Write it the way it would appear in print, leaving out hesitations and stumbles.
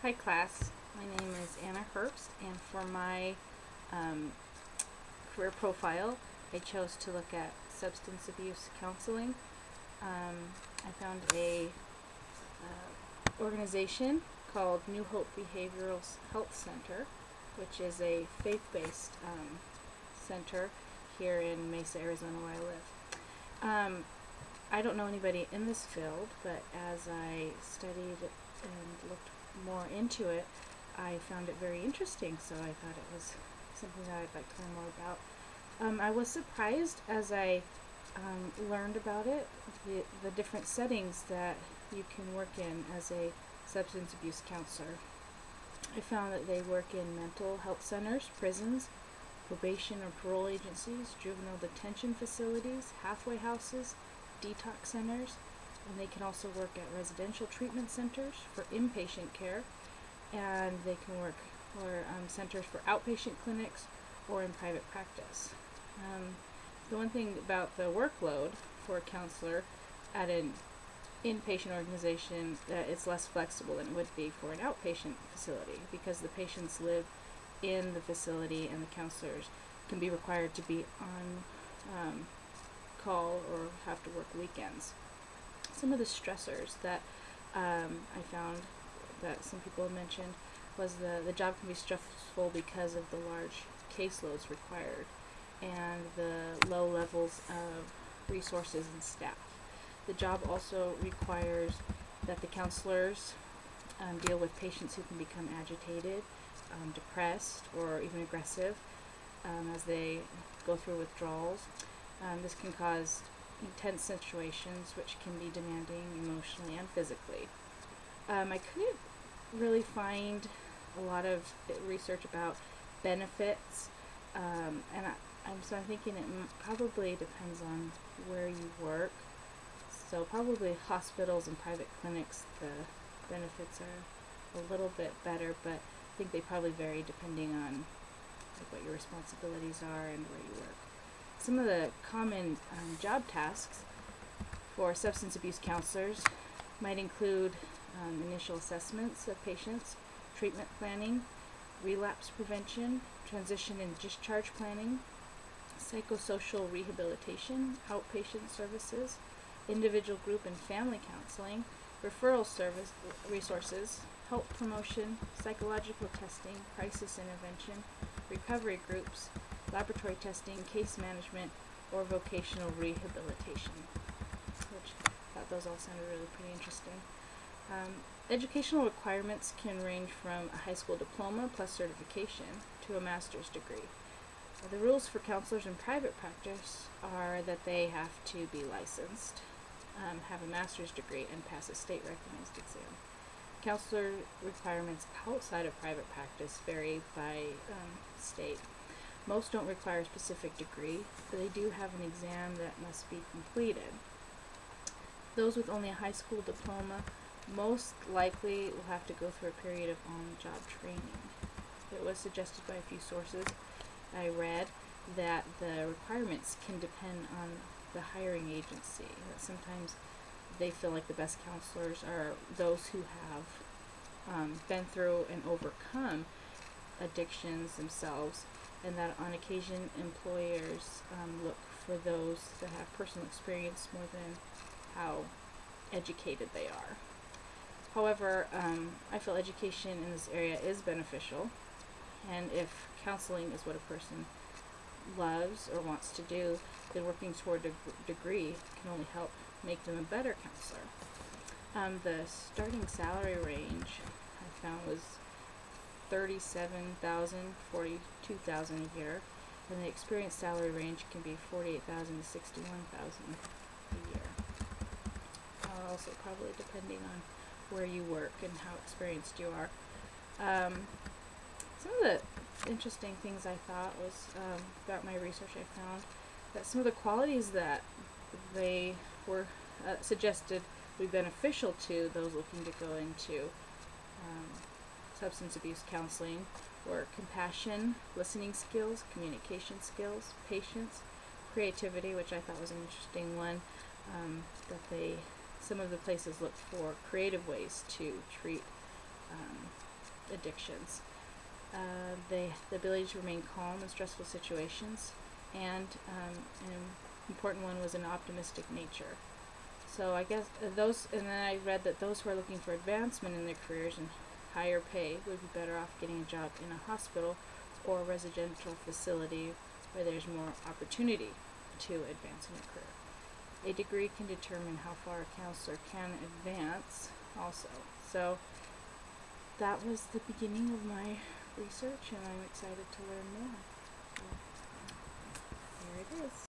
Hi class, my name is Anna Herbst, and for my career profile I chose to look at substance abuse counseling. I found a organization called New Hope Behavioral Health Center, which is a faith-based center here in Mesa, Arizona, where I live. I don't know anybody in this field, but as I studied and looked more into it, I found it very interesting, so I thought it was something that I'd like to learn more about. I was surprised as I learned about it, the different settings that you can work in as a substance abuse counselor. I found that they work in mental health centers, prisons, probation or parole agencies, juvenile detention facilities, halfway houses, detox centers, and they can also work at residential treatment centers for inpatient care, and they can work for centers for outpatient clinics or in private practice. The one thing about the workload for a counselor at an inpatient organization, it's less flexible than it would be for an outpatient facility, because the patients live in the facility and the counselors can be required to be on call or have to work weekends. Some of the stressors that I found that some people have mentioned was the job can be stressful because of the large caseloads required and the low levels of resources and staff. The job also requires that the counselors deal with patients who can become agitated, depressed, or even aggressive as they go through withdrawals. This can cause intense situations which can be demanding emotionally and physically. I couldn't really find a lot of research about benefits, and I'm thinking it probably depends on where you work. So probably hospitals and private clinics, the benefits are a little bit better, but I think they probably vary depending on what your responsibilities are and where you work. Some of the common job tasks for substance abuse counselors might include initial assessments of patients, treatment planning, relapse prevention, transition and discharge planning, psychosocial rehabilitation, outpatient services, individual, group, and family counseling, referral service resources, health promotion, psychological testing, crisis intervention, recovery groups, laboratory testing, case management, or vocational rehabilitation, which I thought those all sounded really pretty interesting. Educational requirements can range from a high school diploma plus certification to a master's degree. The rules for counselors in private practice are that they have to be licensed, have a master's degree, and pass a state-recognized exam. Counselor requirements outside of private practice vary by state. Most don't require a specific degree, but they do have an exam that must be completed. Those with only a high school diploma most likely will have to go through a period of on-the-job training. It was suggested by a few sources I read that the requirements can depend on the hiring agency. That sometimes they feel like the best counselors are those who have been through and overcome addictions themselves, and that on occasion employers look for those that have personal experience more than how educated they are. However, I feel education in this area is beneficial, and if counseling is what a person loves or wants to do, then working toward a degree can only help make them a better counselor. The starting salary range I found was $37,000, $42,000 a year, and the experienced salary range can be $48,000 to $61,000 a year. Also, probably depending on where you work and how experienced you are. Some of the interesting things I thought was about my research, I found that some of the qualities that they were suggested would be beneficial to those looking to go into substance abuse counseling were compassion, listening skills, communication skills, patience, creativity, which I thought was an interesting one, that some of the places look for creative ways to treat addictions. The ability to remain calm in stressful situations, and an important one was an optimistic nature. So I guess those, and then I read that those who are looking for advancement in their careers and higher pay would be better off getting a job in a hospital or a residential facility where there's more opportunity to advance in your career. A degree can determine how far a counselor can advance also. So that was the beginning of my research, and I'm excited to learn more. So, here it is.